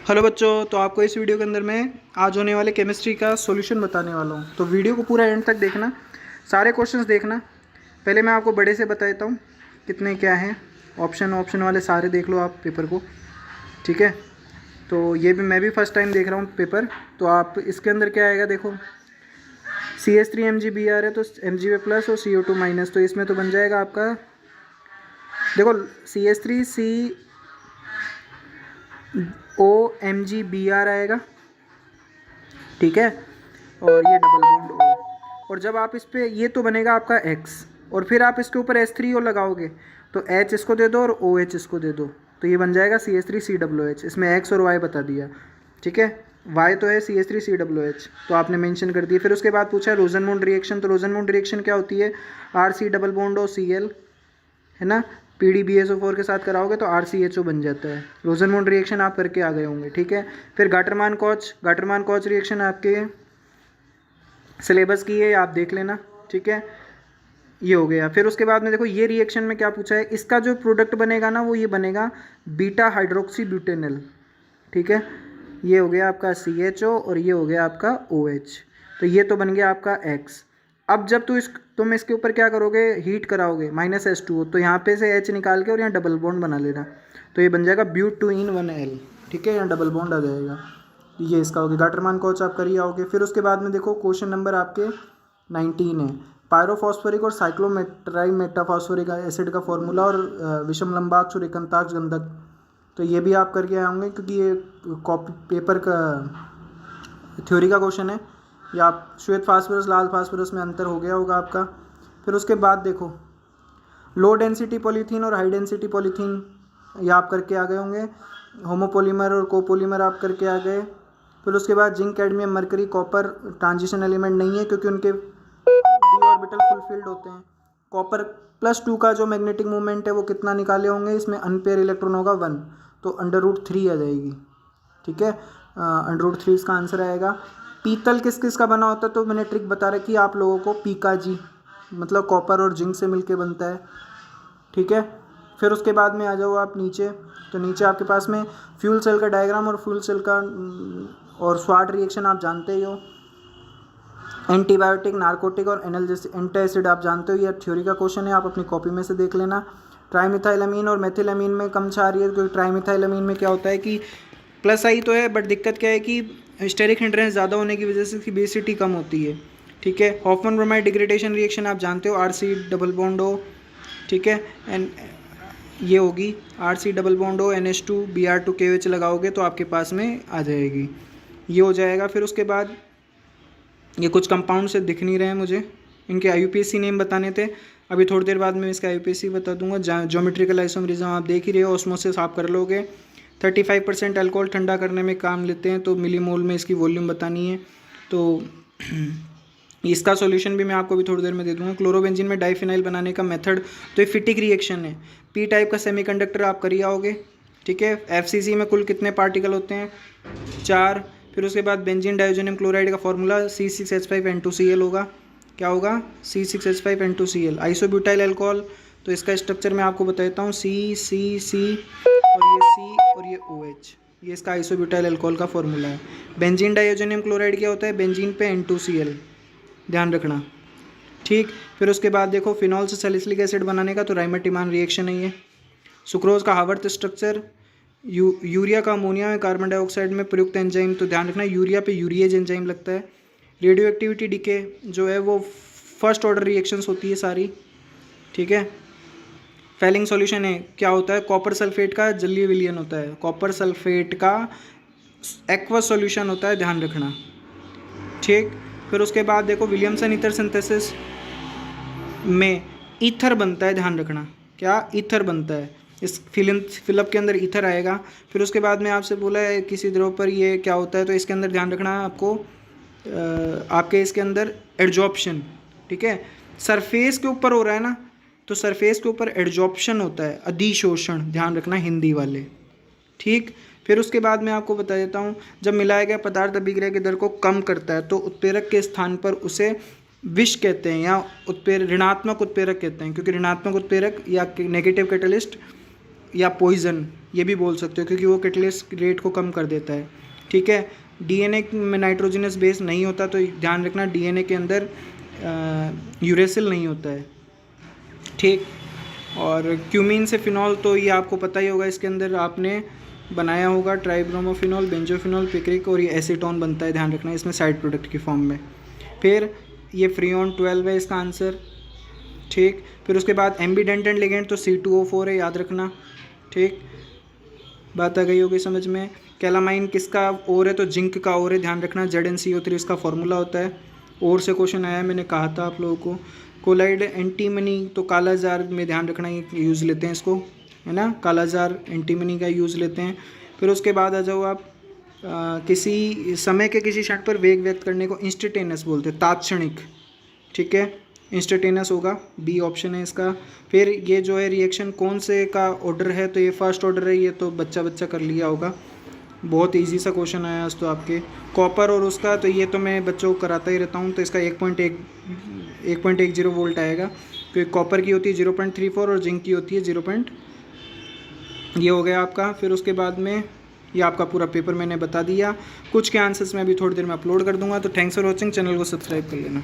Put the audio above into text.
Hello बच्चों, तो आपको इस वीडियो के अंदर मैं आज होने वाले केमिस्ट्री का सॉल्यूशन बताने वाला हूँ। तो वीडियो को पूरा एंड तक देखना, सारे क्वेश्चंस देखना। पहले मैं आपको बड़े से बता देता हूँ कितने क्या हैं। ऑप्शन वाले सारे देख लो आप पेपर को, ठीक है। तो ये भी मैं भी फर्स्ट टाइम देख रहा हूँ पेपर। तो आप इसके अंदर क्या आएगा देखो, CH3 MgBr है तो Mg प्लस और CO2 माइनस। तो इसमें तो बन जाएगा आपका, देखो CH3 COMgBr आएगा, ठीक है। और ये डबल बॉन्ड O, और जब आप इस पे ये तो बनेगा आपका X, और फिर आप इसके ऊपर H3O लगाओगे तो H इसको दे दो और OH इसको दे दो, तो ये बन जाएगा CH3COOH। इसमें X और Y बता दिया, ठीक है। Y तो है CH3COOH, तो आपने मेंशन कर दिया। फिर उसके बाद पूछा रोजनमूड रिएक्शन। तो रोजनमूड रिएक्शन क्या होती है, RC double bond O Cl, है ना। PDBSO4 के साथ कराओगे तो RCHO बन जाता है। रोजनमूड रिएक्शन आप करके आ गए होंगे, ठीक है। फिर गाटरमान कॉच रिएक्शन आपके सिलेबस की है, आप देख लेना, ठीक है। ये हो गया। फिर उसके बाद में देखो ये रिएक्शन में क्या पूछा है, इसका जो प्रोडक्ट बनेगा ना वो ये बनेगा बीटा हाइड्रोक्सी ब्यूटेनल, ठीक है। ये हो गया आपका CHO और ये हो गया आपका OH। तो ये तो बन गया आपका X। अब जब तुम इसके ऊपर क्या करोगे, हीट कराओगे -H2O, तो यहाँ पे से H निकाल के और यहाँ डबल बॉन्ड बना लेना, तो ये बन जाएगा But2in1L, ठीक है। यहाँ डबल बॉन्ड आ जाएगा। ये इसका हो गया। गाटरमान कॉच आप कर ही आओगे। फिर उसके बाद में देखो क्वेश्चन नंबर आपके 19 है, पायरोफॉस्फोरिक और साइक्लोमेट्राइमेटाफॉस्फोरिक एसिड का फॉर्मूला और विषम लंबाक्ष और एकांताक्ष गंधक। तो ये भी आप करके आएंगे क्योंकि ये कॉपी पेपर का थ्योरी का क्वेश्चन है। या आप श्वेत फास्फोरस लाल फास्फोरस में अंतर हो गया होगा आपका। फिर उसके बाद देखो लो डेंसिटी पॉलीथीन और हाई डेंसिटी पॉलीथीन, ये आप करके आ गए होंगे। होमोपोलीमर और कोपोलीमर आप करके आ गए। फिर उसके बाद zinc cadmium mercury copper transition element नहीं है क्योंकि उनके डी ऑर्बिटल फुलफिल्ड होते हैं। कॉपर +2 का जो मैग्नेटिक मूवमेंट है वो कितना निकाले होंगे, इसमें अनपेयर इलेक्ट्रॉन होगा 1, तो √3 आ जाएगी, ठीक है। √3 इसका आंसर आएगा। पीतल किस किस का बना होता है, तो मैंने ट्रिक बता रखी है आप लोगों को, पीकाजी मतलब कॉपर और जिंक से मिलके बनता है, ठीक है। फिर उसके बाद में आ जाओ आप नीचे, तो नीचे आपके पास में फ्यूल सेल का डायग्राम और फ्यूल सेल का और स्वाट रिएक्शन आप जानते ही हो। एंटीबायोटिक, नारकोटिक और एंटासिड आप जानते हो, ये थ्योरी का क्वेश्चन है, आप अपनी कॉपी में से देख लेना। ट्राईमिथाइलअमीन और मेथिलअमीन में कम छा रही है क्योंकि ट्राईमिथाइलअमीन में क्या होता है कि +I तो है, बट दिक्कत क्या है कि स्टेरिक हिंड्रेंस ज़्यादा होने की वजह से इसकी बेसिटी कम होती है, ठीक है। हॉफमैन ब्रोमाइड डिग्रेडेशन रिएक्शन आप जानते हो, RC डबल बॉन्ड O, ठीक है। एंड ये होगी RC double bond O NH2 Br2KOH लगाओगे तो आपके पास में आ जाएगी, ये हो जाएगा। फिर उसके बाद ये कुछ कंपाउंड से दिख नहीं रहे हैं मुझे, इनके IUPAC नेम बताने थे। अभी थोड़ी देर बाद मैं इसका IUPAC बता दूंगा। ज्योमेट्रिकल आइसोमरिज्म आप देख ही रहे हो, ऑस्मोसिस आप कर लोगे। 35% अल्कोहल ठंडा करने में काम लेते हैं, तो मिलीमोल में इसकी वॉल्यूम बतानी है। तो इसका सॉल्यूशन भी मैं आपको भी थोड़ी देर में दे दूंगा। क्लोरोबेंजीन में डाइफिनाइल बनाने का मेथड, तो ये फिटिक रिएक्शन है। P टाइप का सेमीकंडक्टर आप कर ही आओगे, ठीक है। FCC में कुल कितने पार्टिकल होते हैं, 4। फिर उसके बाद बेंजीन डाइओजेनियम क्लोराइड का फॉर्मूला C6H5N2Cl होगा, क्या होगा C6H5N2Cl। आइसोब्यूटाइल अल्कोहल, तो इसका स्ट्रक्चर मैं आपको बता देता हूँ, C और ये C और ये OH, ये इसका आइसोब्यूटाइल अल्कोहल का फॉर्मूला है। बेंजीन डाइओजेनियम क्लोराइड क्या होता है, बेंजीन पे N2Cl, ध्यान रखना, ठीक। फिर उसके बाद देखो फिनॉल से सैलिसिलिक एसिड बनाने का, तो राइमर-टिमान रिएक्शन है ये। सुक्रोज का हावर्थ स्ट्रक्चर, यूरिया का अमोनिया में कार्बन डाइऑक्साइड में प्रयुक्त एंजाइम, तो ध्यान रखना यूरिया पे यूरिएज एंजाइम लगता है। रेडियो एक्टिविटी डिके जो है वो फर्स्ट ऑर्डर रिएक्शंस होती है सारी, ठीक है। फैलिंग सॉल्यूशन है, क्या होता है, कॉपर सल्फेट का जलीय विलयन होता है, कॉपर सल्फेट का एक्वस सॉल्यूशन होता है, ध्यान रखना, ठीक। फिर उसके बाद देखो विलियमसन ईथर सिंथेसिस में ईथर बनता है, ध्यान रखना, क्या ईथर बनता है, इस फिलअप के अंदर ईथर आएगा। फिर उसके बाद में आपसे बोला है किसी द्रव पर ये क्या होता है, तो इसके अंदर ध्यान रखना आपको, आपके इसके अंदर एडजॉर्प्शन, ठीक है। सरफेस के ऊपर हो रहा है ना, तो सरफेस के ऊपर एडजॉर्प्शन होता है, अधिशोषण, ध्यान रखना हिंदी वाले, ठीक। फिर उसके बाद मैं आपको बता देता हूँ, जब मिलाया गया पदार्थ अभिक्रिया की दर को कम करता है तो उत्प्रेरक के स्थान पर उसे विष कहते हैं या ऋणात्मक उत्प्रेरक कहते हैं, क्योंकि ऋणात्मक उत्प्रेरक या नेगेटिव कैटलिस्ट या पॉइजन ये भी बोल सकते हो, क्योंकि वो कैटलिस्ट रेट को कम कर देता है। ठीक है, डीएनए में नाइट्रोजनस बेस नहीं होता, तो ध्यान रखना डीएनए के अंदर यूरेसिल नहीं होता है। ठीक, और क्यूमीन से फिनॉल, तो ये आपको पता ही होगा, इसके अंदर आपने बनाया होगा ट्राइब्रोमोफिनॉल, बेंजोफिनॉल, पिक्रिक, और ये एसीटोन बनता है, ध्यान रखना इसमें साइड प्रोडक्ट की फॉर्म में। फिर ये फ्रीऑन 12 है इसका आंसर। ठीक, फिर उसके बाद एम्बीडेंटेंट लिगेंड तो C2O4 है, याद रखना। ठीक, बात आ गई होगी समझ में। कैलामाइन किसका ओर है, तो जिंक का ओर है, ध्यान रखना। ZnCO3 इसका फॉर्मूला होता है। और से क्वेश्चन आया, मैंने कहा था आप लोगों को। कोलाइड एंटीमनी तो कालाजार में, ध्यान रखना ये यूज़ लेते हैं इसको, है ना, कालाजार एंटीमनी का यूज़ लेते हैं। फिर उसके बाद आ जाओ आप किसी समय के किसी क्षण पर वेग व्यक्त करने को इंस्टेंटेनियस बोलते हैं, तात्क्षणिक। ठीक है, इंस्टेंटेनियस होगा, बी ऑप्शन है इसका। फिर ये जो है रिएक्शन कौन से का ऑर्डर है, तो ये फर्स्ट ऑर्डर है, ये तो बच्चा कर लिया होगा, बहुत इजी सा क्वेश्चन आया आज तो आपके। कॉपर और उसका, तो ये तो मैं बच्चों को कराता ही रहता हूँ, तो इसका 1.10 वोल्ट आएगा, क्योंकि कॉपर की होती है 0.34 और जिंक की होती है 0. ये हो गया आपका। फिर उसके बाद में ये आपका पूरा पेपर मैंने बता दिया। कुछ के आंसर्स मैं अभी थोड़ी देर में अपलोड कर दूंगा। तो थैंक्स फॉर वॉचिंग, चैनल को सब्सक्राइब कर लेना।